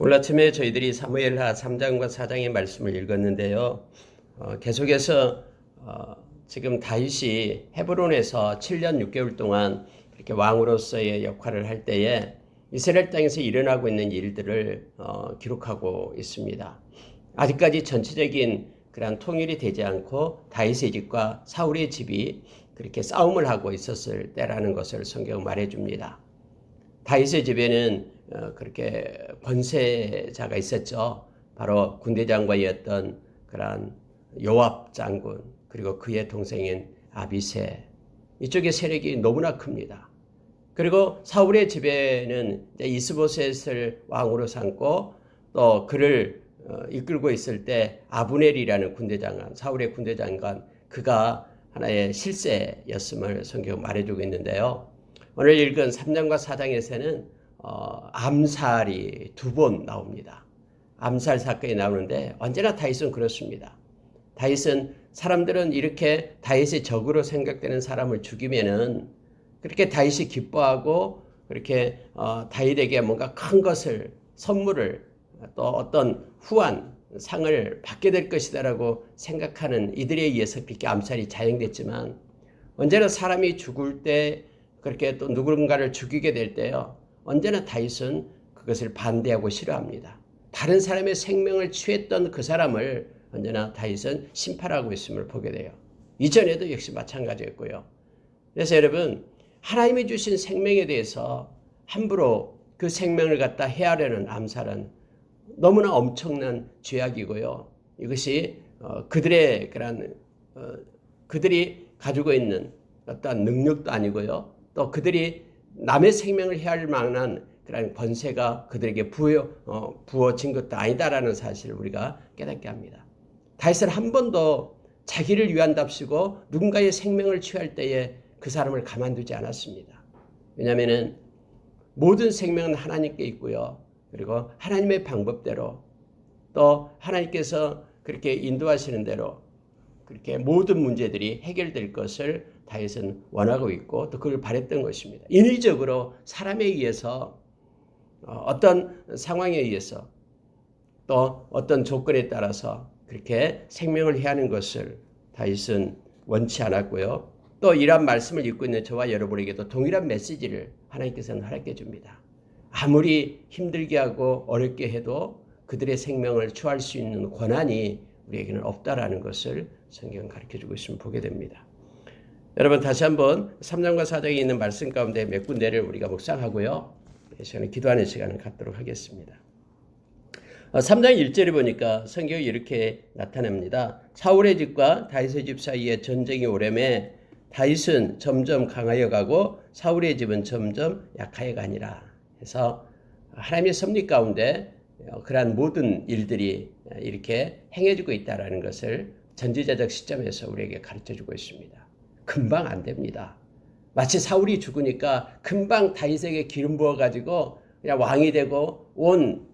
오늘 아침에 저희들이 사무엘하 3장과 4장의 말씀을 읽었는데요. 계속해서 지금 다윗이 헤브론에서 7년 6개월 동안 이렇게 왕으로서의 역할을 할 때에 이스라엘 땅에서 일어나고 있는 일들을 기록하고 있습니다. 아직까지 전체적인 그런 통일이 되지 않고 다윗의 집과 사울의 집이 그렇게 싸움을 하고 있었을 때라는 것을 성경은 말해줍니다. 다윗의 집에는 그렇게 권세자가 있었죠. 바로 군대장관이었던 그런 요압 장군, 그리고 그의 동생인 아비새. 이쪽의 세력이 너무나 큽니다. 그리고 사울의 집에는 이스보셋을 왕으로 삼고 또 그를 이끌고 있을 때 아브넬이라는 군대장관, 사울의 군대장관, 그가 하나의 실세였음을 성경 말해주고 있는데요. 오늘 읽은 3장과 4장에서는 암살이 2번 나옵니다. 암살 사건이 나오는데 언제나 다윗은 그렇습니다. 다윗은 사람들은 이렇게 다윗의 적으로 생각되는 사람을 죽이면은 그렇게 다윗이 기뻐하고 그렇게 다윗에게 뭔가 큰 것을 선물을 또 어떤 후한 상을 받게 될 것이다라고 생각하는 이들에 의해서 그렇게 암살이 자행됐지만 언제나 사람이 죽을 때 그렇게 또 누군가를 죽이게 될 때요. 언제나 다윗은 그것을 반대하고 싫어합니다. 다른 사람의 생명을 취했던 그 사람을 언제나 다윗은 심판하고 있음을 보게 돼요. 이전에도 역시 마찬가지였고요. 그래서 여러분, 하나님이 주신 생명에 대해서 함부로 그 생명을 갖다 해하려는 암살은 너무나 엄청난 죄악이고요. 이것이 그들의 그런 그들이 가지고 있는 어떤 능력도 아니고요. 또 그들이 남의 생명을 해할 만한 그런 권세가 그들에게 부어진 것도 아니다라는 사실을 우리가 깨닫게 합니다. 다윗은 한 번도 자기를 위한답시고 누군가의 생명을 취할 때에 그 사람을 가만두지 않았습니다. 왜냐하면 모든 생명은 하나님께 있고요. 그리고 하나님의 방법대로 또 하나님께서 그렇게 인도하시는 대로 그렇게 모든 문제들이 해결될 것을 다윗은 원하고 있고 또 그걸 바랬던 것입니다. 인위적으로 사람에 의해서 어떤 상황에 의해서 또 어떤 조건에 따라서 그렇게 생명을 해하는 것을 다윗은 원치 않았고요. 또 이러한 말씀을 읽고 있는 저와 여러분에게도 동일한 메시지를 하나님께서는 허락해 줍니다. 아무리 힘들게 하고 어렵게 해도 그들의 생명을 취할 수 있는 권한이 우리에게는 없다라는 것을 성경은 가르쳐주고 있으면 보게 됩니다. 여러분 다시 한번 3장과 4장에 있는 말씀 가운데 몇 군데를 우리가 묵상하고요. 이 시간에 기도하는 시간을 갖도록 하겠습니다. 3장 1절에 보니까 성경이 이렇게 나타납니다. 사울의 집과 다윗의 집 사이에 전쟁이 오래매 다윗은 점점 강하여 가고 사울의 집은 점점 약하여 가니라. 해서 하나님의 섭리 가운데 그러한 모든 일들이 이렇게 행해지고 있다는 것을 전지자적 시점에서 우리에게 가르쳐주고 있습니다. 금방 안 됩니다. 마치 사울이 죽으니까 금방 다윗에게 기름 부어가지고 그냥 왕이 되고 온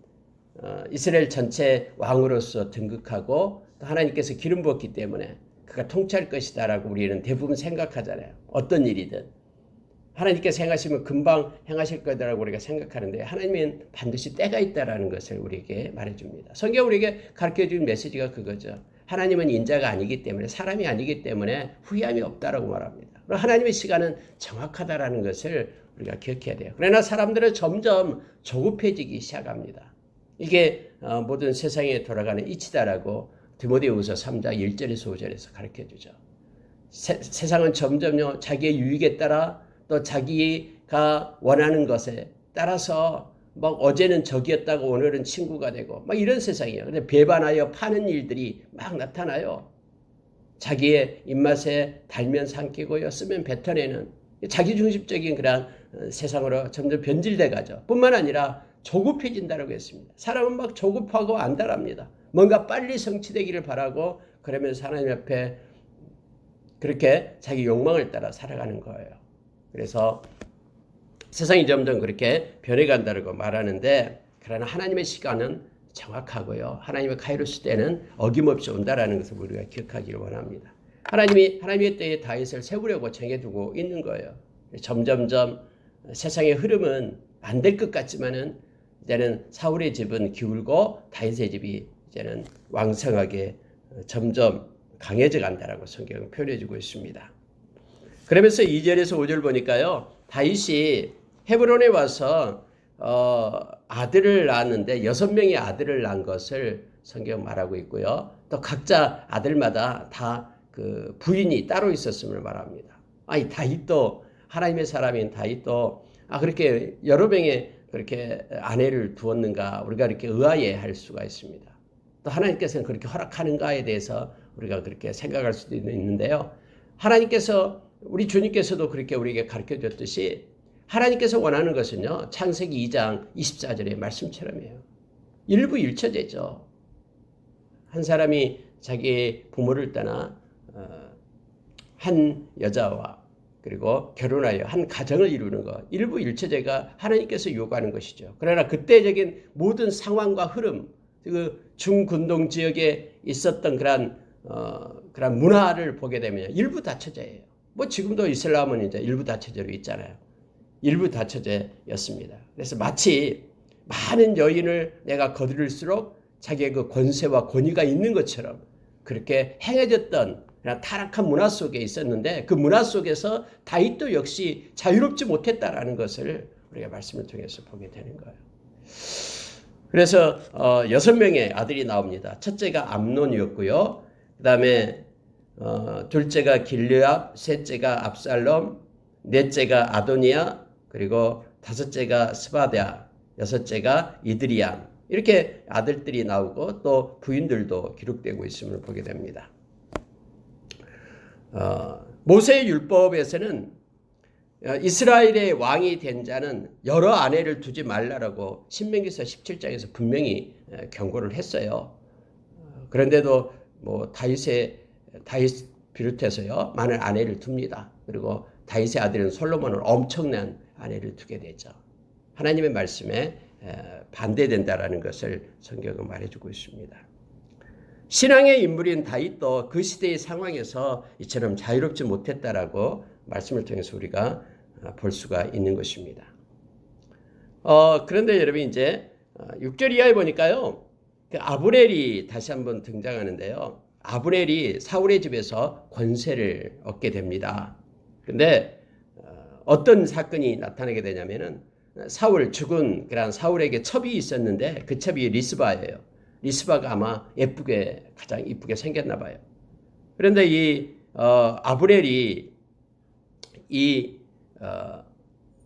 이스라엘 전체 왕으로서 등극하고 또 하나님께서 기름 부었기 때문에 그가 통치할 것이다라고 우리는 대부분 생각하잖아요. 어떤 일이든. 하나님께서 행하시면 금방 행하실 거다라고 우리가 생각하는데 하나님은 반드시 때가 있다라는 것을 우리에게 말해줍니다. 성경 우리에게 가르쳐준 메시지가 그거죠. 하나님은 인자가 아니기 때문에 사람이 아니기 때문에 후회함이 없다라고 말합니다. 하나님의 시간은 정확하다라는 것을 우리가 기억해야 돼요. 그러나 사람들은 점점 조급해지기 시작합니다. 이게 모든 세상에 돌아가는 이치다라고 디모데후서 3장 1절에서 5절에서 가르쳐주죠. 세상은 점점요 자기의 유익에 따라 또 자기가 원하는 것에 따라서 막 어제는 적이었다고 오늘은 친구가 되고 막 이런 세상이에요. 근데 배반하여 파는 일들이 막 나타나요. 자기의 입맛에 달면 삼키고요, 쓰면 뱉어내는 자기중심적인 그런 세상으로 점점 변질돼 가죠. 뿐만 아니라 조급해진다고 했습니다. 사람은 막 조급하고 안달합니다. 뭔가 빨리 성취되기를 바라고 그러면서 하나님 앞에 그렇게 자기 욕망을 따라 살아가는 거예요. 그래서 세상이 점점 그렇게 변해간다고 말하는데 그러나 하나님의 시간은 정확하고요. 하나님의 카이로스 때는 어김없이 온다라는 것을 우리가 기억하기를 원합니다. 하나님의 때에 다윗을 세우려고 정해두고 있는 거예요. 점점점 세상의 흐름은 안 될 것 같지만은 이제는 사울의 집은 기울고 다윗의 집이 이제는 왕성하게 점점 강해져 간다라고 성경은 표현해 주고 있습니다. 그러면서 2절에서 5절 보니까요. 다윗이 헤브론에 와서 아들을 낳았는데 6명의 아들을 낳은 것을 성경 말하고 있고요. 또 각자 아들마다 다 그 부인이 따로 있었음을 말합니다. 아니 다윗도 하나님의 사람인 다윗도 그렇게 여러 명의 그렇게 아내를 두었는가 우리가 이렇게 의아해할 수가 있습니다. 또 하나님께서는 그렇게 허락하는가에 대해서 우리가 그렇게 생각할 수도 있는데요. 하나님께서 우리 주님께서도 그렇게 우리에게 가르쳐 줬듯이 하나님께서 원하는 것은요. 창세기 2장 24절의 말씀처럼이에요. 일부일처제죠. 한 사람이 자기 부모를 떠나 한 여자와 그리고 결혼하여 한 가정을 이루는 것, 일부일처제가 하나님께서 요구하는 것이죠. 그러나 그때적인 모든 상황과 흐름, 그 중군동 지역에 있었던 그런 문화를 보게 되면 일부 다처제예요. 뭐 지금도 이슬람은 이제 일부 다처제로 있잖아요. 일부 다처제였습니다. 그래서 마치 많은 여인을 내가 거두릴수록 자기의 그 권세와 권위가 있는 것처럼 그렇게 행해졌던 그런 타락한 문화 속에 있었는데 그 문화 속에서 다윗도 역시 자유롭지 못했다라는 것을 우리가 말씀을 통해서 보게 되는 거예요. 그래서 6명의 아들이 나옵니다. 첫째가 암논이었고요. 그 다음에 둘째가 길르압, 셋째가 압살롬, 넷째가 아도니아, 그리고 다섯째가 스바랴, 여섯째가 이드리암. 이렇게 아들들이 나오고 또 부인들도 기록되고 있음을 보게 됩니다. 모세의 율법에서는 이스라엘의 왕이 된 자는 여러 아내를 두지 말라라고 신명기서 17장에서 분명히 경고를 했어요. 그런데도 뭐 다윗 비롯해서요 많은 아내를 둡니다. 그리고 다윗의 아들인 솔로몬은 엄청난 아내를 두게 되죠. 하나님의 말씀에 반대된다라는 것을 성경은 말해주고 있습니다. 신앙의 인물인 다윗도 그 시대의 상황에서 이처럼 자유롭지 못했다라고 말씀을 통해서 우리가 볼 수가 있는 것입니다. 그런데 여러분 이제 6절 이하에 보니까요. 그 아브넬이 다시 한번 등장하는데요. 아브넬이 사울의 집에서 권세를 얻게 됩니다. 그런데 어떤 사건이 나타나게 되냐면은 죽은 그런 사울에게 첩이 있었는데 그 첩이 리스바예요. 리스바가 아마 가장 이쁘게 생겼나 봐요. 그런데 이 아브넬이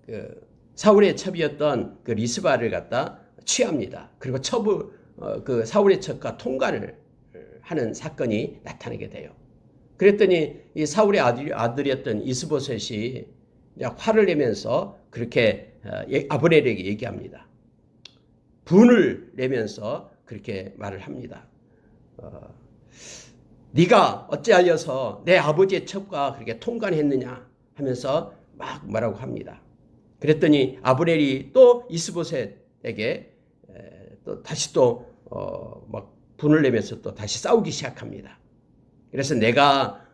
그 사울의 첩이었던 그 리스바를 갖다 취합니다. 그리고 그 사울의 첩과 통관을 하는 사건이 나타나게 돼요. 그랬더니 이 사울의 아들이었던 이스보셋이 화를 내면서 그렇게 아브넬에게 얘기합니다. 분을 내면서 그렇게 말을 합니다. 네가 어찌하여서 내 아버지의 첩과 그렇게 통관했느냐 하면서 막 말하고 합니다. 그랬더니 아브넬이 또 이스보셋에게 또 다시 막 분을 내면서 또 다시 싸우기 시작합니다. 그래서 내가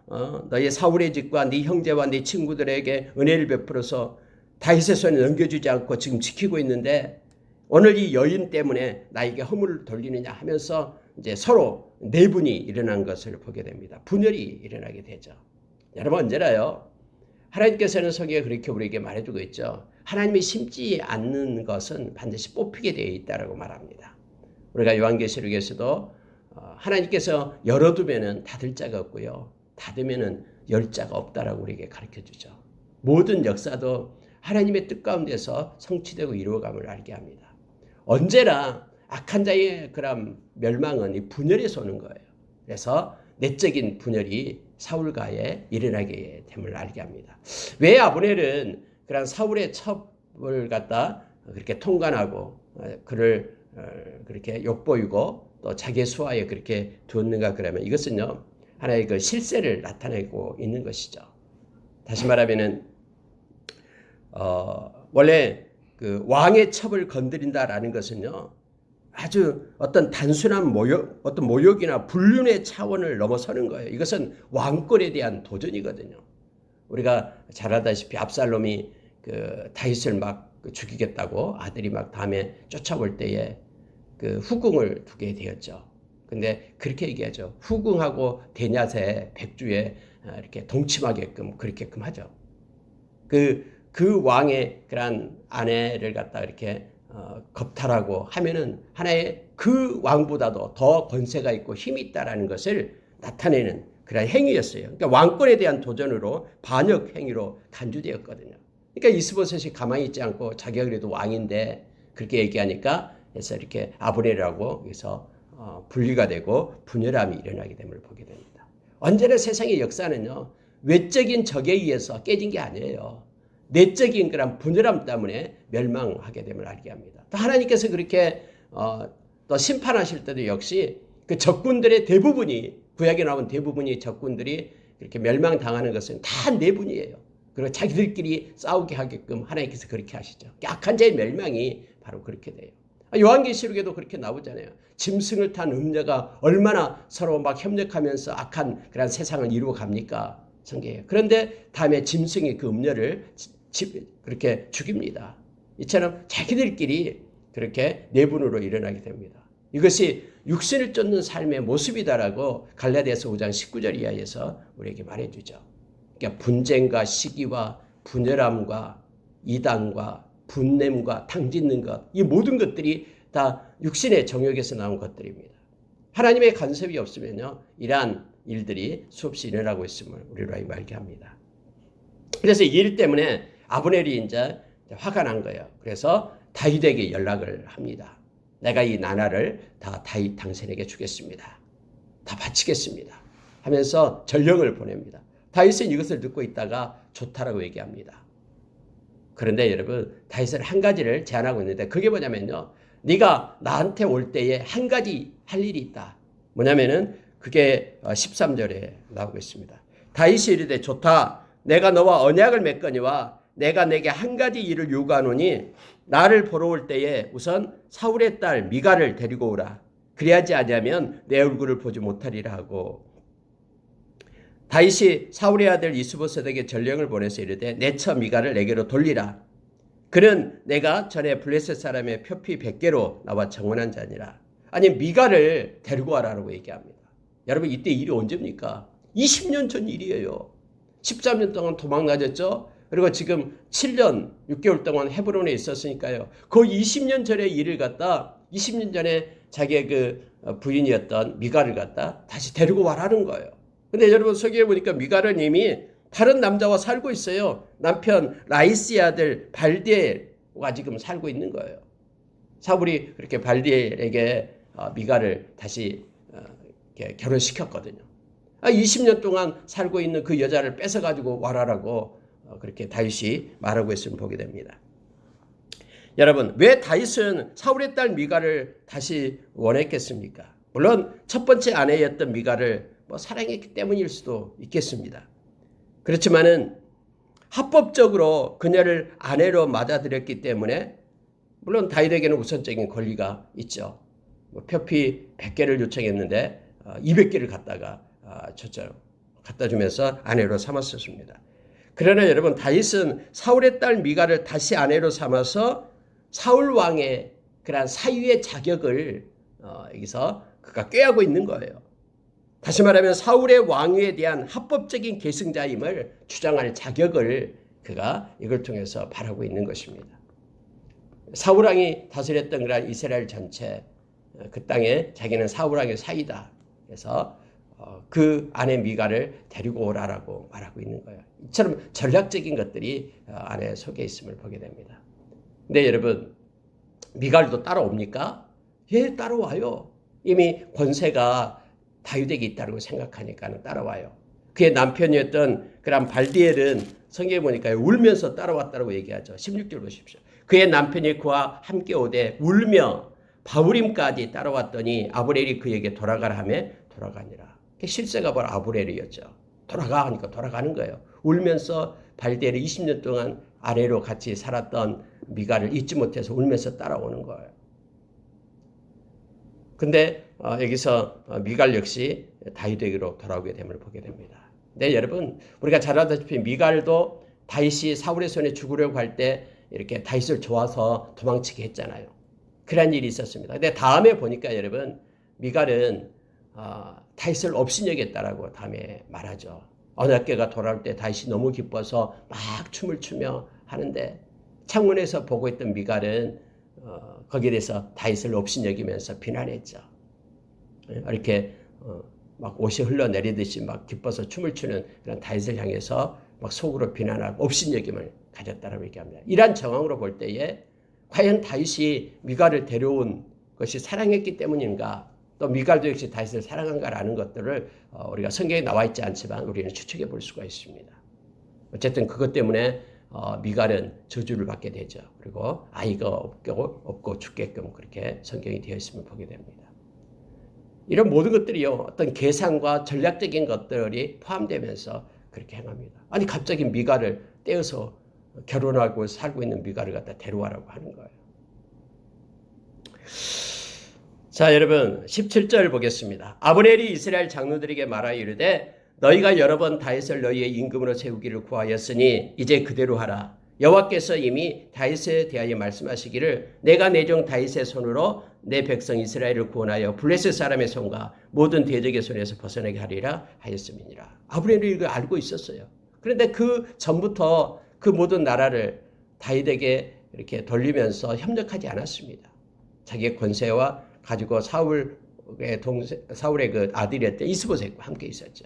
너의 사울의 집과 네 형제와 네 친구들에게 은혜를 베풀어서 다윗의 손에 넘겨주지 않고 지금 지키고 있는데 오늘 이 여인 때문에 나에게 허물을 돌리느냐 하면서 이제 서로 내분이 일어난 것을 보게 됩니다. 분열이 일어나게 되죠. 여러분 언제나요? 하나님께서는 성경에 그렇게 우리에게 말해주고 있죠. 하나님이 심지 않는 것은 반드시 뽑히게 되어 있다라고 말합니다. 우리가 요한계시록에서도 하나님께서 열어두면은 닫을 자가 없고요. 닫으면은 열 자가 없다라고 우리에게 가르쳐주죠. 모든 역사도 하나님의 뜻 가운데서 성취되고 이루어감을 알게 합니다. 언제나 악한 자의 그런 멸망은 이 분열에서 오는 거예요. 그래서 내적인 분열이 사울과에 일어나게 됨을 알게 합니다. 왜 아브넬은 그런 사울의 첩을 갖다 그렇게 통관하고 그를 그렇게 욕보이고 또 자기의 수하에 그렇게 두었는가 그러면 이것은요 하나의 그 실세를 나타내고 있는 것이죠. 다시 말하면은 원래 그 왕의 첩을 건드린다라는 것은요 아주 어떤 단순한 모욕이나 불륜의 차원을 넘어서는 거예요. 이것은 왕권에 대한 도전이거든요. 우리가 잘 알다시피 압살롬이 그 다윗을 막 죽이겠다고 아들이 막 다음에 쫓아올 때에 그 후궁을 두게 되었죠. 근데 그렇게 얘기하죠. 후궁하고 대낮에 백주에 이렇게 동침하게끔 그렇게끔 하죠. 그 왕의 그런 아내를 갖다 이렇게 겁탈하고 하면은 하나의 그 왕보다도 더 권세가 있고 힘이 있다라는 것을 나타내는 그런 행위였어요. 그러니까 왕권에 대한 도전으로 반역 행위로 간주되었거든요. 그러니까 이스보셋이 가만히 있지 않고 자기가 그래도 왕인데 그렇게 얘기하니까 그래서 이렇게 아브넬이라고 여기서 분리가 되고 분열함이 일어나게 됨을 보게 됩니다. 언제나 세상의 역사는요, 외적인 적에 의해서 깨진 게 아니에요. 내적인 그런 분열함 때문에 멸망하게 됨을 알게 합니다. 또 하나님께서 그렇게 또 심판하실 때도 역시 그 적군들의 대부분이, 구약에 나온 대부분이 적군들이 그렇게 멸망당하는 것은 다 내분이에요. 그리고 자기들끼리 싸우게 하게끔 하나님께서 그렇게 하시죠. 악한 자의 멸망이 바로 그렇게 돼요. 요한계시록에도 그렇게 나오잖아요. 짐승을 탄 음녀가 얼마나 서로 막 협력하면서 악한 그런 세상을 이루어 갑니까? 성경에. 그런데 다음에 짐승이 그 음녀를 그렇게 죽입니다. 이처럼 자기들끼리 그렇게 내분으로 일어나게 됩니다. 이것이 육신을 쫓는 삶의 모습이다라고 갈라디아서 5장 19절 이하에서 우리에게 말해주죠. 그러니까 분쟁과 시기와 분열함과 이단과 분냄과 당짓는 것, 이 모든 것들이 다 육신의 정욕에서 나온 것들입니다. 하나님의 간섭이 없으면요, 이러한 일들이 수없이 일어나고 있음을 우리로 알게 합니다. 그래서 이 일 때문에 아브넬이 이제 화가 난 거예요. 그래서 다윗에게 연락을 합니다. 내가 이 나라를 다 다윗 당신에게 주겠습니다. 다 바치겠습니다. 하면서 전령을 보냅니다. 다윗은 이것을 듣고 있다가 좋다라고 얘기합니다. 그런데 여러분, 다윗은 한 가지를 제안하고 있는데 그게 뭐냐면요, 네가 나한테 올 때에 한 가지 할 일이 있다. 뭐냐면은 그게 13절에 나오고 있습니다. 다윗이 이르되 좋다. 내가 너와 언약을 맺거니와 내가 내게 한 가지 일을 요구하노니 나를 보러 올 때에 우선 사울의 딸 미갈을 데리고 오라. 그리하지 아니하면 내 얼굴을 보지 못하리라 하고, 다윗이 사울의 아들 이스보셋에게 전령을 보내서 이르되 내 처 미갈을 내게로 돌리라. 그는 내가 전에 블레셋 사람의 표피 100개로 나와 정언한 자니라. 아니, 미갈을 데리고 와라라고 얘기합니다. 여러분, 이때 일이 언제입니까? 20년 전 일이에요. 13년 동안 도망 다녔죠. 그리고 지금 7년 6개월 동안 헤브론에 있었으니까요. 그 20년 전의 일을 갖다 20년 전에 자기의 그 부인이었던 미갈을 갖다 다시 데리고 와라는 거예요. 근데 여러분, 서기에 보니까 미갈은 이미 다른 남자와 살고 있어요. 남편 라이스의 아들 발디엘과 지금 살고 있는 거예요. 사울이 그렇게 발디엘에게 미갈을 다시 결혼시켰거든요. 20년 동안 살고 있는 그 여자를 뺏어가지고 와라라고 그렇게 다윗이 말하고 있음을 보게 됩니다. 여러분, 왜 다윗은 사울의 딸 미갈을 다시 원했겠습니까? 물론 첫 번째 아내였던 미갈을 사랑했기 때문일 수도 있겠습니다. 그렇지만은 합법적으로 그녀를 아내로 맞아들였기 때문에 물론 다윗에게는 우선적인 권리가 있죠. 표피 100개를 요청했는데 200개를 갖다 주면서 아내로 삼았었습니다. 그러나 여러분, 다윗은 사울의 딸 미갈을 다시 아내로 삼아서 사울 왕의 그러한 사위의 자격을 여기서 그가 꾀하고 있는 거예요. 다시 말하면 사울의 왕위에 대한 합법적인 계승자임을 주장할 자격을 그가 이걸 통해서 바라고 있는 것입니다. 사울 왕이 다스렸던 그런 이스라엘 전체, 그 땅에 자기는 사울 왕의 사위다. 그래서 그 아내 미갈을 데리고 오라라고 말하고 있는 거예요. 이처럼 전략적인 것들이 안에 속에 있음을 보게 됩니다. 근데 여러분, 미갈도 따라옵니까? 예, 따라와요. 이미 권세가 다윗에게 있다고 생각하니까는 따라와요. 그의 남편이었던 그런 발디엘은 성경에 보니까 울면서 따라왔다고 얘기하죠. 16절 보십시오. 그의 남편이 그와 함께 오되 울며 바후림까지 따라왔더니 아브넬이 그에게 돌아가라 하며 돌아가니라. 실세가 바로 아브넬이었죠. 돌아가 하니까 돌아가는 거예요. 울면서 발디엘이 20년 동안 아내로 같이 살았던 미갈을 잊지 못해서 울면서 따라오는 거예요. 근데 여기서 미갈 역시 다윗에게로 돌아오게 됨을 보게 됩니다. 네, 여러분, 우리가 잘 알다시피 미갈도 다윗이 사울의 손에 죽으려고 할 때 이렇게 다윗을 좋아서 도망치게 했잖아요. 그런 일이 있었습니다. 근데 다음에 보니까 여러분 미갈은 다윗을 업신여겼다라고 다음에 말하죠. 언약궤가 돌아올 때 다윗이 너무 기뻐서 막 춤을 추며 하는데 창문에서 보고 있던 미갈은 거기에 대해서 다윗을 업신여기면서 비난했죠. 이렇게 막 옷이 흘러내리듯이 막 기뻐서 춤을 추는 그런 다윗을 향해서 막 속으로 비난하고 업신여김을 가졌다라고 얘기합니다. 이러한 정황으로 볼 때에 과연 다윗이 미갈을 데려온 것이 사랑했기 때문인가, 또 미갈도 역시 다윗을 사랑한가라는 것들을 우리가 성경에 나와 있지 않지만 우리는 추측해 볼 수가 있습니다. 어쨌든 그것 때문에 미갈은 저주를 받게 되죠. 그리고 아이가 없고 죽게끔 그렇게 성경이 되어 있음을 보게 됩니다. 이런 모든 것들이요, 어떤 계산과 전략적인 것들이 포함되면서 그렇게 행합니다. 아니 갑자기 미갈을 떼어서 결혼하고 살고 있는 미갈을 갖다 데려와라고 하는 거예요. 자, 여러분 17절 보겠습니다. 아브넬이 이스라엘 장로들에게 말하여 이르되 너희가 여러 번 다윗을 너희의 임금으로 세우기를 구하였으니 이제 그대로 하라. 여호와께서 이미 다윗에 대하여 말씀하시기를 내가 내 종 다윗의 손으로 내 백성 이스라엘을 구원하여 블레셋 사람의 손과 모든 대적의 손에서 벗어나게 하리라 하였음이니라. 아브넬이 이걸 알고 있었어요. 그런데 그 전부터 그 모든 나라를 다윗에게 이렇게 돌리면서 협력하지 않았습니다. 자기의 권세와 가지고 사울의 그 아들이었던 이스보셋과 함께 있었죠.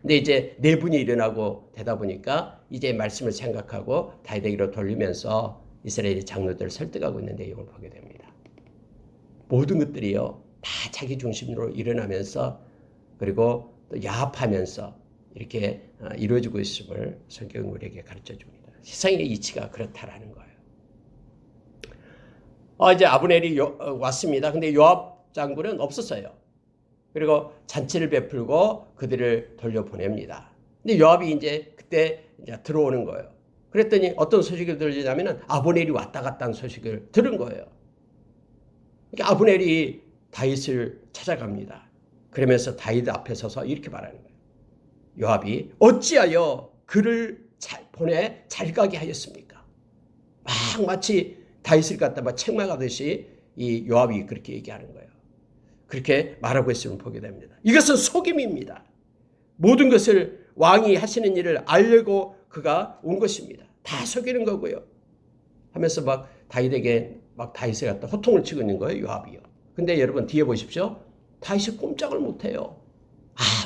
근데 이제 내분이 일어나고 되다 보니까 이제 말씀을 생각하고 다윗에게로 돌리면서 이스라엘의 장로들을 설득하고 있는 내용을 보게 됩니다. 모든 것들이요 다 자기 중심으로 일어나면서 그리고 또 야합하면서 이렇게 이루어지고 있음을 성경은 우리에게 가르쳐 줍니다. 세상의 이치가 그렇다라는 거예요. 이제 아브넬이 왔습니다. 근데 요압 장군은 없었어요. 그리고 잔치를 베풀고 그들을 돌려보냅니다. 근데 요압이 이제 그때 이제 들어오는 거예요. 그랬더니 어떤 소식을 들리냐면은 아브넬이 왔다 갔다 한 소식을 들은 거예요. 그러니까 아브넬이 다윗을 찾아갑니다. 그러면서 다윗 앞에 서서 이렇게 말하는 거예요. 요압이 어찌하여 그를 보내 잘 가게 하였습니까? 막 마치 다윗을 갖다 막 책망하듯이 이 요압이 그렇게 얘기하는 거예요. 그렇게 말하고 있음을 보게 됩니다. 이것은 속임입니다. 모든 것을 왕이 하시는 일을 알려고 그가 온 것입니다. 다 속이는 거고요. 하면서 막 다윗에게 막 다윗을 갖다 호통을 치고 있는 거예요. 요압이요. 근데 여러분 뒤에 보십시오. 다윗이 꼼짝을 못해요.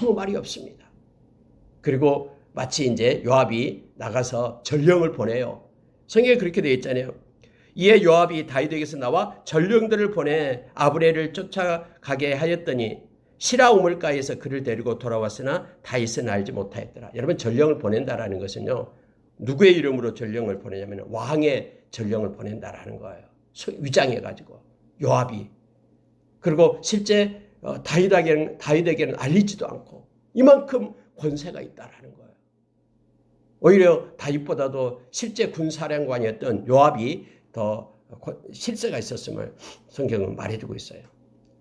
아무 말이 없습니다. 그리고 마치 이제 요압이 나가서 전령을 보내요. 성경에 그렇게 되어 있잖아요. 이에 요압이 다윗에게서 나와 전령들을 보내 아브넬을 쫓아가게 하였더니 시라 우물가에서 그를 데리고 돌아왔으나 다윗은 알지 못하였더라. 여러분 전령을 보낸다라는 것은요. 누구의 이름으로 전령을 보내냐면 왕의 전령을 보낸다라는 거예요. 위장해가지고 요압이. 그리고 실제 다윗에게는 알리지도 않고 이만큼 권세가 있다라는 거예요. 오히려 다윗보다도 실제 군사령관이었던 요압이 더 실세가 있었음을 성경은 말해주고 있어요.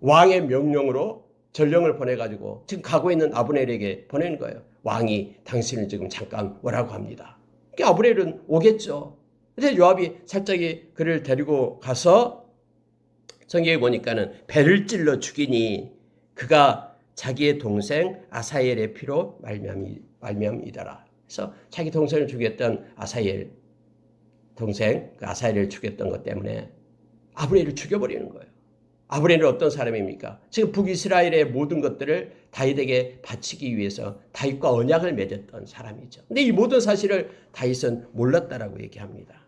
왕의 명령으로 전령을 보내가지고 지금 가고 있는 아브넬에게 보낸 거예요. 왕이 당신을 지금 잠깐 오라고 합니다. 그러니까 아브넬은 오겠죠. 근데 요압이 살짝 그를 데리고 가서 성경에 보니까는 배를 찔러 죽이니 그가 자기의 동생 아사엘의 피로 말미암이더라. 그래서 자기 동생을 죽였던 아사엘 동생 그 아사엘을 죽였던 것 때문에 아브넬을 죽여버리는 거예요. 아브넬은 어떤 사람입니까? 지금 북이스라엘의 모든 것들을 다윗에게 바치기 위해서 다윗과 언약을 맺었던 사람이죠. 근데 이 모든 사실을 다윗은 몰랐다라고 얘기합니다.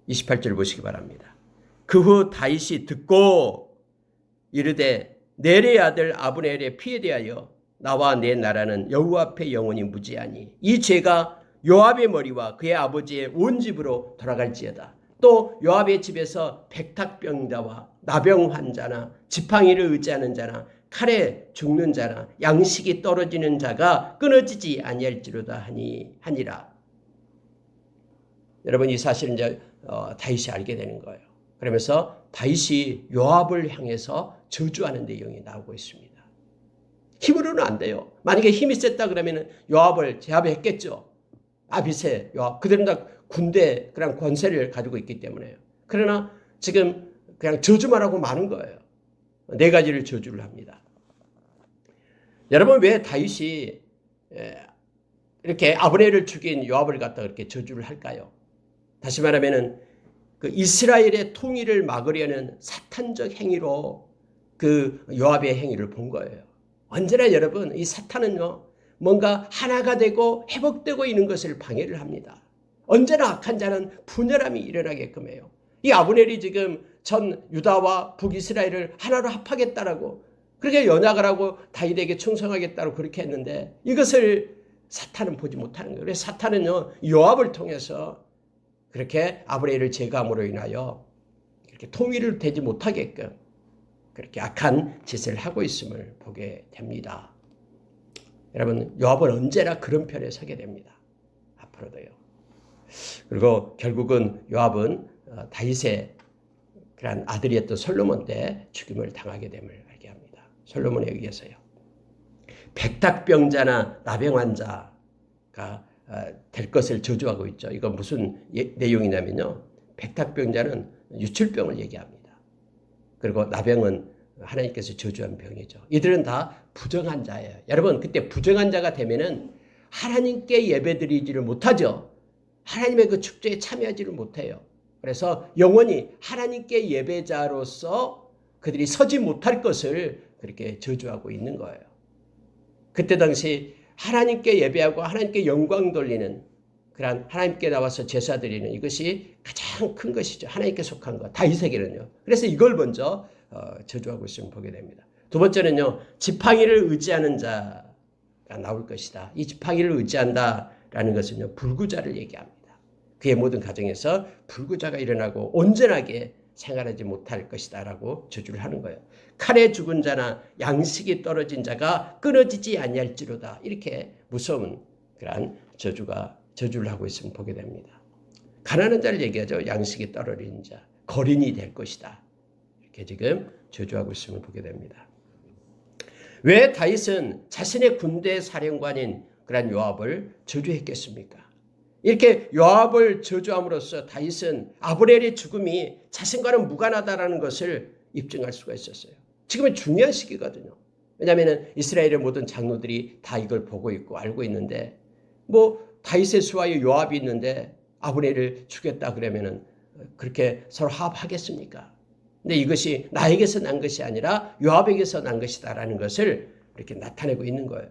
28절 보시기 바랍니다. 그 후 다윗이 듣고 이르되 넬의 아들 아브넬의 피에 대하여 나와 내 나라는 여호와 앞에 영원히 무지하니 이 죄가 요압의 머리와 그의 아버지의 온 집으로 돌아갈지어다. 또 요압의 집에서 백탁병자와 나병 환자나 지팡이를 의지하는 자나 칼에 죽는 자나 양식이 떨어지는 자가 끊어지지 아니할지로다 하니라. 여러분 이 사실은 이제 다윗이 알게 되는 거예요. 그러면서 다윗이 요압을 향해서 저주하는 내용이 나오고 있습니다. 힘으로는 안 돼요. 만약에 힘이 셌다 그러면 요압을 제압했겠죠. 아비새, 요압, 그들은 다 군대 그런 권세를 가지고 있기 때문에요. 그러나 지금 그냥 저주만 하고 마는 거예요. 네 가지를 저주를 합니다. 여러분, 왜 다윗이 이렇게 아브넬을 죽인 요압을 갖다 그렇게 저주를 할까요? 다시 말하면은 그 이스라엘의 통일을 막으려는 사탄적 행위로 그 요압의 행위를 본 거예요. 언제나 여러분, 이 사탄은요, 뭔가 하나가 되고 회복되고 있는 것을 방해를 합니다. 언제나 악한 자는 분열함이 일어나게끔 해요. 이 아브넬이 지금 전 유다와 북이스라엘을 하나로 합하겠다라고 그렇게 연약을 하고 다윗에게 충성하겠다고 그렇게 했는데 이것을 사탄은 보지 못하는 거예요. 그래서 사탄은요, 요압을 통해서 그렇게 아브넬을 제거함으로 인하여 이렇게 통일을 되지 못하게끔 그렇게 악한 짓을 하고 있음을 보게 됩니다. 여러분, 요압은 언제나 그런 편에 서게 됩니다. 앞으로도요. 그리고 결국은 요압은 다윗의 그런 아들이었던 솔로몬 때 죽임을 당하게 됨을 알게 합니다. 솔로몬에 의해서요. 백탁병자나 나병환자가 될 것을 저주하고 있죠. 이거 무슨 내용이냐면요. 백탁병자는 유출병을 얘기합니다. 그리고 나병은 하나님께서 저주한 병이죠. 이들은 다 부정한 자예요. 여러분, 그때 부정한 자가 되면은 하나님께 예배드리지를 못하죠. 하나님의 그 축제에 참여하지를 못해요. 그래서 영원히 하나님께 예배자로서 그들이 서지 못할 것을 그렇게 저주하고 있는 거예요. 그때 당시 하나님께 예배하고 하나님께 영광 돌리는 그런 하나님께 나와서 제사 드리는 이것이 가장 큰 것이죠. 하나님께 속한 것. 다윗에게는요. 그래서 이걸 먼저 저주하고 있음을 보게 됩니다. 두 번째는요. 지팡이를 의지하는 자가 나올 것이다. 이 지팡이를 의지한다라는 것은요. 불구자를 얘기합니다. 그의 모든 가정에서 불구자가 일어나고 온전하게 생활하지 못할 것이다 라고 저주를 하는 거예요. 칼에 죽은 자나 양식이 떨어진 자가 끊어지지 아니할지로다. 이렇게 무서운 그런 저주를 하고 있으면 보게 됩니다. 가난한 자를 얘기하죠. 양식이 떨어진 자, 거린이 될 것이다. 이렇게 지금 저주하고 있음을 보게 됩니다. 왜 다윗은 자신의 군대 사령관인 그런 요압을 저주했겠습니까? 이렇게 요압을 저주함으로써 다윗은 아브넬의 죽음이 자신과는 무관하다라는 것을 입증할 수가 있었어요. 지금은 중요한 시기거든요. 왜냐하면 이스라엘의 모든 장로들이 다 이걸 보고 있고 알고 있는데 뭐 다윗의 수하에 요압이 있는데 아브넬을 죽였다 그러면은 그렇게 서로 합하겠습니까? 근데 이것이 나에게서 난 것이 아니라 요압에게서 난 것이다라는 것을 이렇게 나타내고 있는 거예요.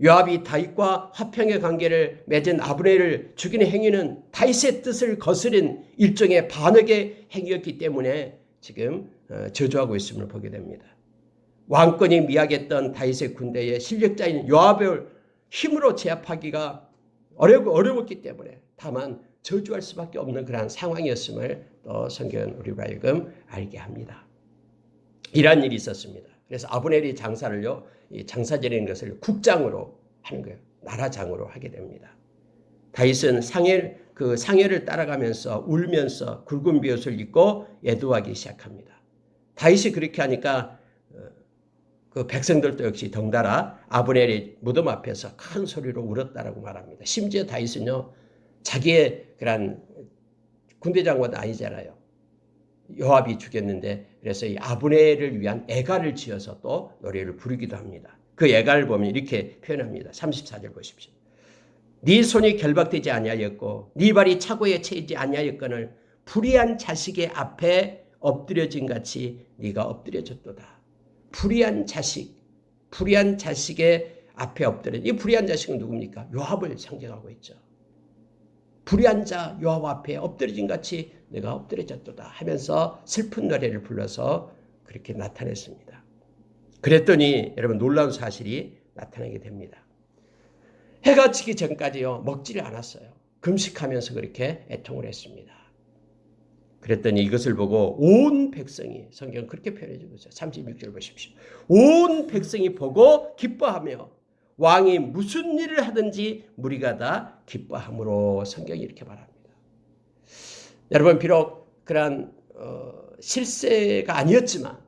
요압이 다윗과 화평의 관계를 맺은 아브넬을 죽이는 행위는 다윗의 뜻을 거스린 일종의 반역의 행위였기 때문에 지금 저주하고 있음을 보게 됩니다. 왕권이 미약했던 다윗의 군대의 실력자인 요압을 힘으로 제압하기가 어려웠기 때문에 다만 저주할 수밖에 없는 그러한 상황이었음을 또 성경은 우리가 하여금 알게 합니다. 이런 일이 있었습니다. 그래서 아브넬이 장사를요, 이 장사 지내는 것을 국장으로 하는 거예요. 나라장으로 하게 됩니다. 다윗은 상해를 따라가면서 울면서 굵은 비옷을 입고 애도하기 시작합니다. 다윗이 그렇게 하니까 그 백성들도 역시 덩달아 아브넬의 무덤 앞에서 큰 소리로 울었다라고 말합니다. 심지어 다윗은요, 자기의 그런 군대 장관도 아니잖아요. 요압이 죽였는데 그래서 이 아브넬을 위한 애가를 지어서 또 노래를 부르기도 합니다. 그 애가를 보면 이렇게 표현합니다. 34절 보십시오. 네 손이 결박되지 아니하였고 네 발이 차고에 채이지 아니하였거늘 불의한 자식의 앞에 엎드려진 같이 네가 엎드려졌도다. 불의한 자식의 앞에 엎드려. 이 불의한 자식은 누굽니까? 요압을 상징하고 있죠. 불의한 자 요압 앞에 엎드려진 같이 내가 엎드려졌도다 하면서 슬픈 노래를 불러서 그렇게 나타냈습니다. 그랬더니 여러분 놀라운 사실이 나타나게 됩니다. 해가 지기 전까지요 먹지를 않았어요. 금식하면서 그렇게 애통을 했습니다. 그랬더니 이것을 보고 온 백성이, 성경은 그렇게 표현해주고 있어요. 36절 보십시오. 온 백성이 보고 기뻐하며 왕이 무슨 일을 하든지 무리가 다 기뻐함으로 성경이 이렇게 말합니다. 여러분 비록 그러한 실세가 아니었지만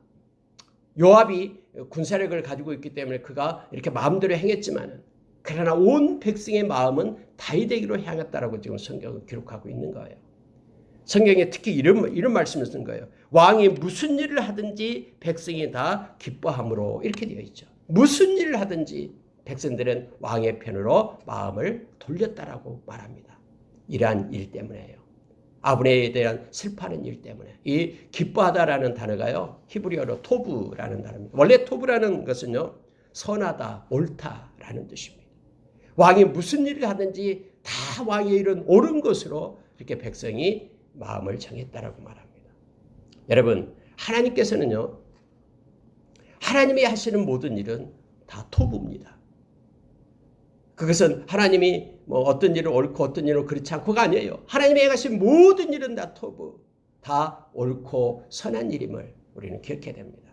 요압이 군사력을 가지고 있기 때문에 그가 이렇게 마음대로 행했지만 그러나 온 백성의 마음은 다윗에게로 향했다라고 지금 성경은 기록하고 있는 거예요. 성경에 특히 이런 말씀을 쓴 거예요. 왕이 무슨 일을 하든지 백성이 다 기뻐함으로 이렇게 되어 있죠. 무슨 일을 하든지 백성들은 왕의 편으로 마음을 돌렸다라고 말합니다. 이러한 일 때문에요. 아브넬에 대한 슬퍼하는 일 때문에. 이 기뻐하다라는 단어가요, 히브리어로 토브라는 단어입니다. 원래 토브라는 것은요, 선하다, 옳다라는 뜻입니다. 왕이 무슨 일을 하든지 다 왕의 일은 옳은 것으로 이렇게 백성이 마음을 정했다라고 말합니다. 여러분, 하나님께서는요, 하나님이 하시는 모든 일은 다 토부입니다. 그것은 하나님이 뭐 어떤 일을 옳고 어떤 일을 그렇지 않고가 아니에요. 하나님이 행하신 모든 일은 다 토부, 다 옳고 선한 일임을 우리는 기억해야 됩니다.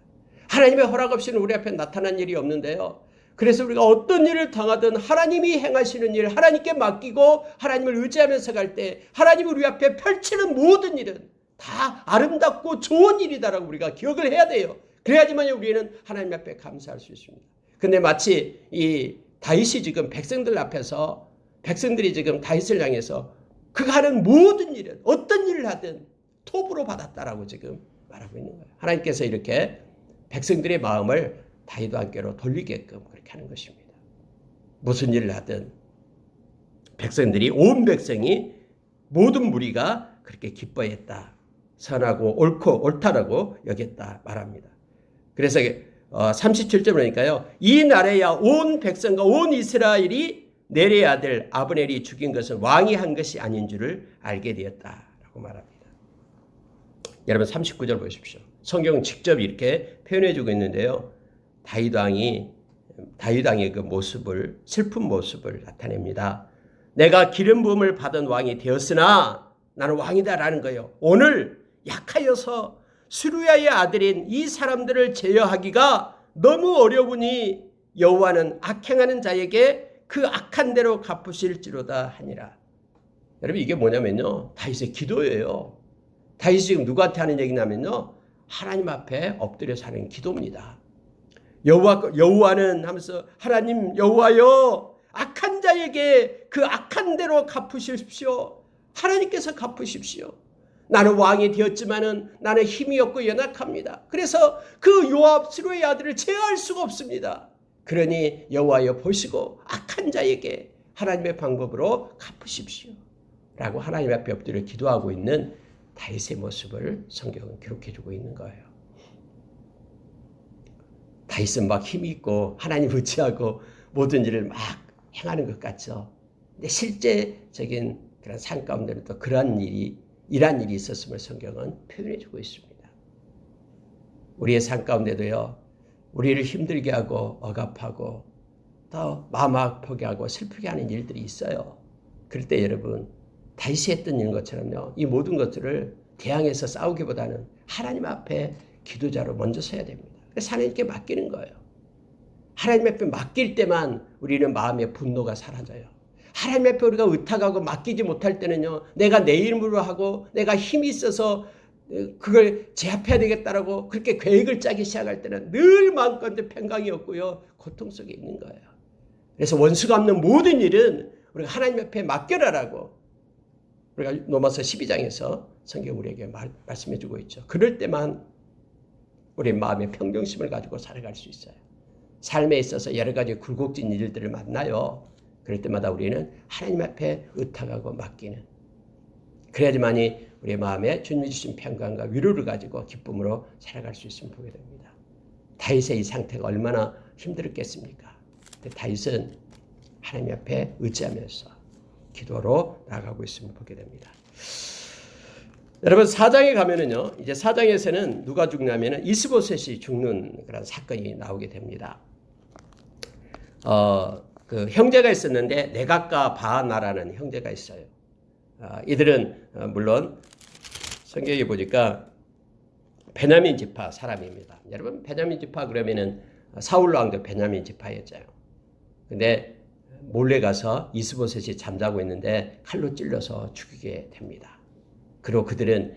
하나님의 허락 없이는 우리 앞에 나타난 일이 없는데요. 그래서 우리가 어떤 일을 당하든 하나님이 행하시는 일, 하나님께 맡기고 하나님을 의지하면서 갈 때 하나님이 우리 앞에 펼치는 모든 일은 다 아름답고 좋은 일이다라고 우리가 기억을 해야 돼요. 그래야지만 우리는 하나님 앞에 감사할 수 있습니다. 근데 마치 이 다윗이 지금 백성들 앞에서 백성들이 지금 다윗을 향해서 그가 하는 모든 일은 어떤 일을 하든 톱으로 받았다라고 지금 말하고 있는 거예요. 하나님께서 이렇게 백성들의 마음을 다윗과 함께로 돌리게끔 그렇게 하는 것입니다. 무슨 일을 하든 백성들이, 온 백성이, 모든 무리가 그렇게 기뻐했다. 선하고 옳고 옳다라고 여겼다 말합니다. 그래서 37절이니까요. 이 날에야 온 백성과 온 이스라엘이 넬의 아들 아브넬이 죽인 것은 왕이 한 것이 아닌 줄을 알게 되었다라고 말합니다. 여러분 39절 보십시오. 성경은 직접 이렇게 표현해 주고 있는데요. 다윗 왕의 그 모습을, 슬픈 모습을 나타냅니다. 내가 기름 부음을 받은 왕이 되었으나 나는 왕이다라는 거예요. 오늘 약하여서 수루야의 아들인 이 사람들을 제어하기가 너무 어려우니 여호와는 악행하는 자에게 그 악한 대로 갚으실지로다 하니라. 여러분 이게 뭐냐면요, 다윗의 기도예요. 다윗이 지금 누구한테 하는 얘기냐면요, 하나님 앞에 엎드려 사는 기도입니다. 여호와는 하면서 하나님 여호와여, 악한 자에게 그 악한 대로 갚으십시오. 하나님께서 갚으십시오. 나는 왕이 되었지만은 나는 힘이 없고 연약합니다. 그래서 그 요압 스루의 아들을 제어할 수가 없습니다. 그러니 여호와여 보시고 악한 자에게 하나님의 방법으로 갚으십시오. 라고 하나님 앞에 엎드려 기도하고 있는 다윗의 모습을 성경은 기록해주고 있는 거예요. 다윗은 막 힘이 있고 하나님 의지하고 모든 일을 막 행하는 것 같죠. 근데 실제적인 그런 삶 가운데는 또 이러한 일이 있었음을 성경은 표현해주고 있습니다. 우리의 삶 가운데도요, 우리를 힘들게 하고 억압하고 또 마음 아프게 하고 슬프게 하는 일들이 있어요. 그럴 때 여러분, 다윗이 했던 일 것처럼요, 이 모든 것들을 대항해서 싸우기보다는 하나님 앞에 기도자로 먼저 서야 됩니다. 그래서 하나님께 맡기는 거예요. 하나님 앞에 맡길 때만 우리는 마음의 분노가 사라져요. 하나님 앞에 우리가 의탁하고 맡기지 못할 때는요, 내가 내 이름으로 하고 내가 힘이 있어서 그걸 제압해야 되겠다라고 그렇게 계획을 짜기 시작할 때는 늘 마음가운데 평강이 없고요, 고통 속에 있는 거예요. 그래서 원수가 없는 모든 일은 우리가 하나님 앞에 맡겨라라고 우리가 로마서 12장에서 성경 우리에게 말씀해 주고 있죠. 그럴 때만 우리 마음의 평정심을 가지고 살아갈 수 있어요. 삶에 있어서 여러 가지 굴곡진 일들을 만나요. 그럴 때마다 우리는 하나님 앞에 의탁하고 맡기는, 그래야지만이 우리의 마음에 주님이 주신 평강과 위로를 가지고 기쁨으로 살아갈 수 있음을 보게 됩니다. 다윗의 이 상태가 얼마나 힘들었겠습니까? 근데 다윗은 하나님 앞에 의지하면서 기도로 나아가고 있음을 보게 됩니다. 여러분 4장에 가면은요, 이제 4장에서는 누가 죽냐면은 이스보셋이 죽는 그런 사건이 나오게 됩니다. 그 형제가 있었는데 네갓과 바하나라는 형제가 있어요. 이들은 물론 성경에 보니까 베냐민 지파 사람입니다. 여러분 베냐민 지파 그러면은 사울 왕도 베냐민 지파였잖아요. 근데 몰래 가서 이스보셋이 잠자고 있는데 칼로 찔러서 죽이게 됩니다. 그리고 그들은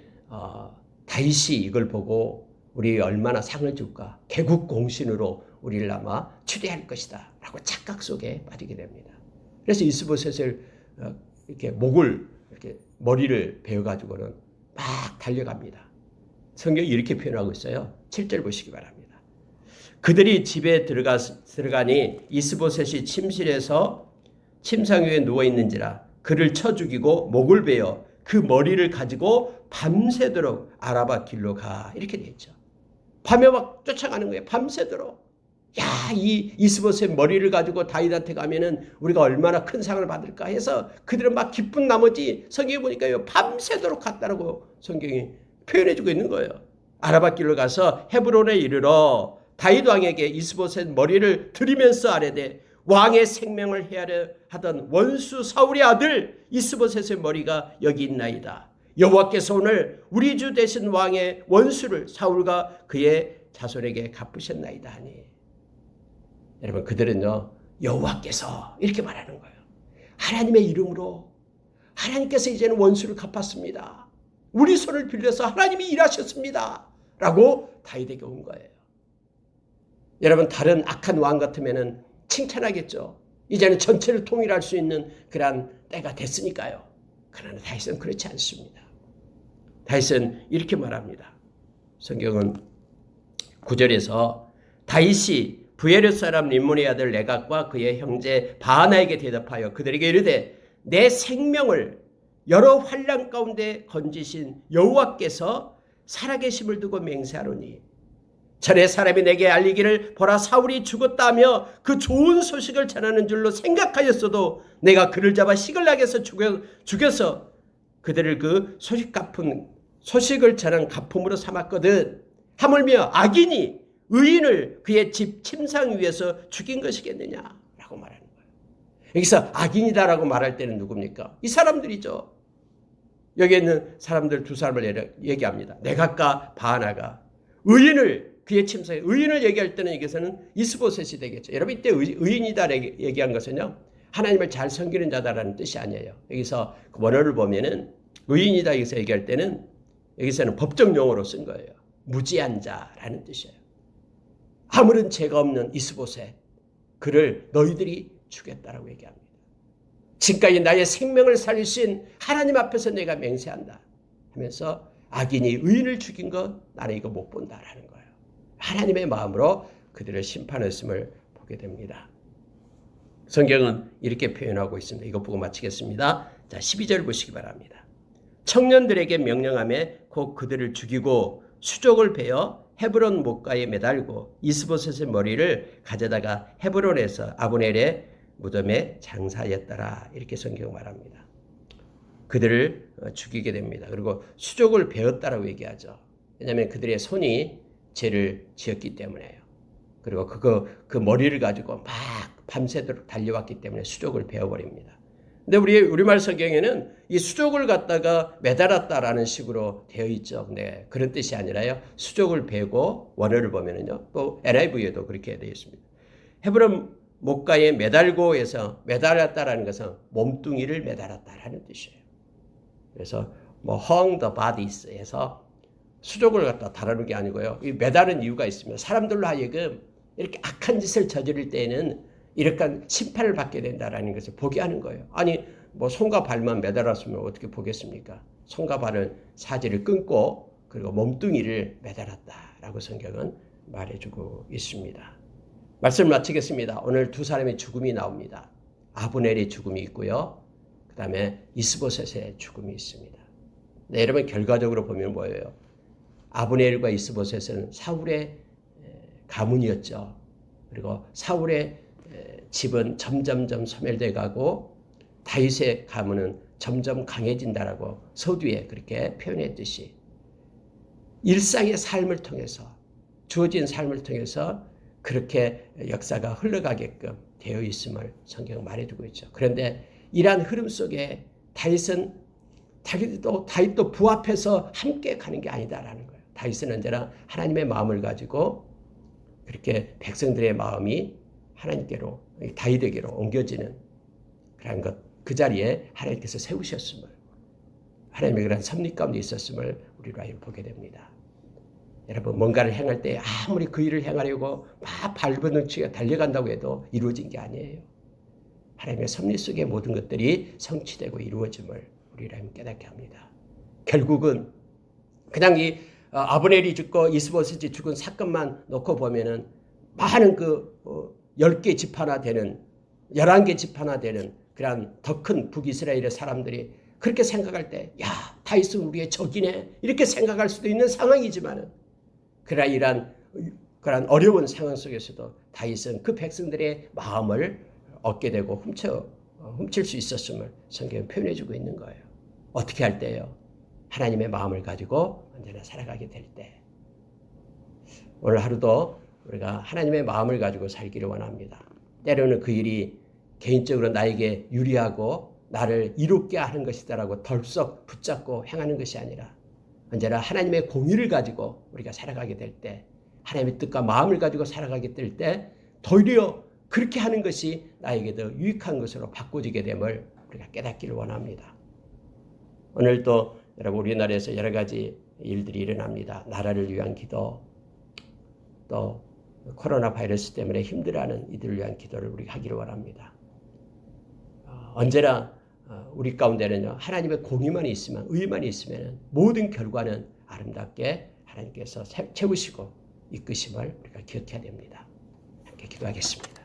다윗이 이걸 보고 우리 얼마나 상을 줄까, 개국공신으로 우리를 아마 추대할 것이다 라고 착각 속에 빠지게 됩니다. 그래서 이스보셋을 이렇게 목을 이렇게 머리를 베어가지고는 막 달려갑니다. 성경이 이렇게 표현하고 있어요. 7절 보시기 바랍니다. 그들이 집에 들어가니 이스보셋이 침실에서 침상 위에 누워있는지라 그를 쳐 죽이고 목을 베어 그 머리를 가지고 밤새도록 아라바 길로 가. 이렇게 돼 있죠. 밤에 막 쫓아가는 거예요. 밤새도록. 야, 이 이스보셋 머리를 가지고 다윗한테 가면은 우리가 얼마나 큰 상을 받을까 해서 그들은 막 기쁜 나머지 성경에 보니까요. 밤새도록 갔다라고 성경이 표현해주고 있는 거예요. 아라바 길로 가서 헤브론에 이르러 다윗 왕에게 이스보셋 머리를 들이면서 아뢰되 왕의 생명을 해하려 하던 원수 사울의 아들 이스보셋의 머리가 여기 있나이다. 여호와께서 오늘 우리 주 되신 왕의 원수를 사울과 그의 자손에게 갚으셨나이다 하니. 여러분 그들은요 여호와께서 이렇게 말하는 거예요. 하나님의 이름으로 하나님께서 이제는 원수를 갚았습니다. 우리 손을 빌려서 하나님이 일하셨습니다. 라고 다윗에게 온 거예요. 여러분 다른 악한 왕 같으면은 칭찬하겠죠. 이제는 전체를 통일할 수 있는 그러한 때가 됐으니까요. 그러나 다윗은 그렇지 않습니다. 다윗은 이렇게 말합니다. 성경은 9절에서 다윗이 부에르 사람 림몬의 아들 레갑과 그의 형제 바하나에게 대답하여 그들에게 이르되 내 생명을 여러 환난 가운데 건지신 여호와께서 살아계심을 두고 맹세하노니 전에 사람이 내게 알리기를 보라 사울이 죽었다며 그 좋은 소식을 전하는 줄로 생각하였어도 내가 그를 잡아 시글락에서 죽여서 그들을 그 소식을 전한 가품으로 삼았거든. 하물며 악인이 의인을 그의 집 침상 위에서 죽인 것이겠느냐라고 말하는 거예요. 여기서 악인이다라고 말할 때는 누굽니까? 이 사람들이죠. 여기 있는 사람들 두 사람을 얘기합니다. 네갓과 바하나가 의인을 그의 침상에 의인을 얘기할 때는 여기서는 이스보셋이 되겠죠. 여러분 이때 의인이다 얘기한 것은요. 하나님을 잘 섬기는 자다라는 뜻이 아니에요. 여기서 그 원어를 보면은 의인이다 여기서 얘기할 때는 여기서는 법적 용어로 쓴 거예요. 무지한 자라는 뜻이에요. 아무런 죄가 없는 이스보셋 그를 너희들이 죽였다라고 얘기합니다. 지금까지 나의 생명을 살리신 하나님 앞에서 내가 맹세한다 하면서 악인이 의인을 죽인 것 나는 이거 못 본다라는 거예요. 하나님의 마음으로 그들을 심판했음을 보게 됩니다. 성경은 이렇게 표현하고 있습니다. 이거 보고 마치겠습니다. 자, 12절 보시기 바랍니다. 청년들에게 명령하며 곧 그들을 죽이고 수족을 베어 헤브론 목가에 매달고 이스보셋의 머리를 가져다가 헤브론에서 아브넬의 무덤에 장사하였더라. 이렇게 성경 말합니다. 그들을 죽이게 됩니다. 그리고 수족을 베었다라고 얘기하죠. 왜냐하면 그들의 손이 죄를 지었기 때문에요. 그리고 그 머리를 가지고 막 밤새도록 달려왔기 때문에 수족을 베어버립니다. 근데 우리말 성경에는 이 수족을 갖다가 매달았다라는 식으로 되어 있죠. 근데 그런 뜻이 아니라요. 수족을 베고 원어를 보면은요. 또 NIV에도 그렇게 되어 있습니다. 헤브론 목가에 매달고 해서 매달았다라는 것은 몸뚱이를 매달았다라는 뜻이에요. 그래서 hung the bodies 해서 수족을 갖다 다루는 게 아니고요. 이 매달은 이유가 있습니다. 사람들로 하여금 이렇게 악한 짓을 저지를 때에는 이렇게 심판을 받게 된다라는 것을 보게 하는 거예요. 아니 손과 발만 매달았으면 어떻게 보겠습니까? 손과 발은 사지를 끊고 그리고 몸뚱이를 매달았다라고 성경은 말해주고 있습니다. 말씀을 마치겠습니다. 오늘 두 사람의 죽음이 나옵니다. 아브넬의 죽음이 있고요. 그 다음에 이스보셋의 죽음이 있습니다. 네, 여러분 결과적으로 보면 뭐예요? 아브넬과 이스보셋은 사울의 가문이었죠. 그리고 사울의 집은 점점점 소멸돼 가고 다윗의 가문은 점점 강해진다라고 서두에 그렇게 표현했듯이 일상의 삶을 통해서 주어진 삶을 통해서 그렇게 역사가 흘러가게끔 되어 있음을 성경은 말해주고 있죠. 그런데 이러한 흐름 속에 다윗도 부합해서 함께 가는 게 아니다라는 거예요. 다윗은 언제나 하나님의 마음을 가지고 그렇게 백성들의 마음이 하나님께로 다윗에게로 옮겨지는 그런 것, 그 자리에 하나님께서 세우셨음을 하나님의 그런 섭리 가운데 있었음을 우리로 보게 됩니다. 여러분 뭔가를 행할 때 아무리 그 일을 행하려고 막 발버둥치게 달려간다고 해도 이루어진 게 아니에요. 하나님의 섭리 속에 모든 것들이 성취되고 이루어짐을 우리가 깨닫게 합니다. 결국은 그냥 이 아브넬이 죽고 이스보셋이 죽은 사건만 놓고 보면은 많은 10개 집 하나 되는 11개 집 하나 되는 그런 더 큰 북이스라엘의 사람들이 그렇게 생각할 때 야, 다윗은 우리의 적이네 이렇게 생각할 수도 있는 상황이지만은 그러나 그런 어려운 상황 속에서도 다윗은 그 백성들의 마음을 얻게 되고 훔칠 수 있었음을 성경은 표현해 주고 있는 거예요. 어떻게 할 때요? 하나님의 마음을 가지고 언제나 살아가게 될 때. 오늘 하루도 우리가 하나님의 마음을 가지고 살기를 원합니다. 때로는 그 일이 개인적으로 나에게 유리하고 나를 이롭게 하는 것이다라고 덜썩 붙잡고 행하는 것이 아니라 언제나 하나님의 공의를 가지고 우리가 살아가게 될 때, 하나님의 뜻과 마음을 가지고 살아가게 될 때 도리어 그렇게 하는 것이 나에게 더 유익한 것으로 바꿔지게 됨을 우리가 깨닫기를 원합니다. 오늘도 여러분 우리나라에서 여러 가지 일들이 일어납니다. 나라를 위한 기도, 또 코로나 바이러스 때문에 힘들어하는 이들을 위한 기도를 우리가 하기를 원합니다. 언제나 우리 가운데는요, 하나님의 공의만 있으면, 의만 있으면 모든 결과는 아름답게 하나님께서 채우시고 이끄심을 우리가 기억해야 됩니다. 함께 기도하겠습니다.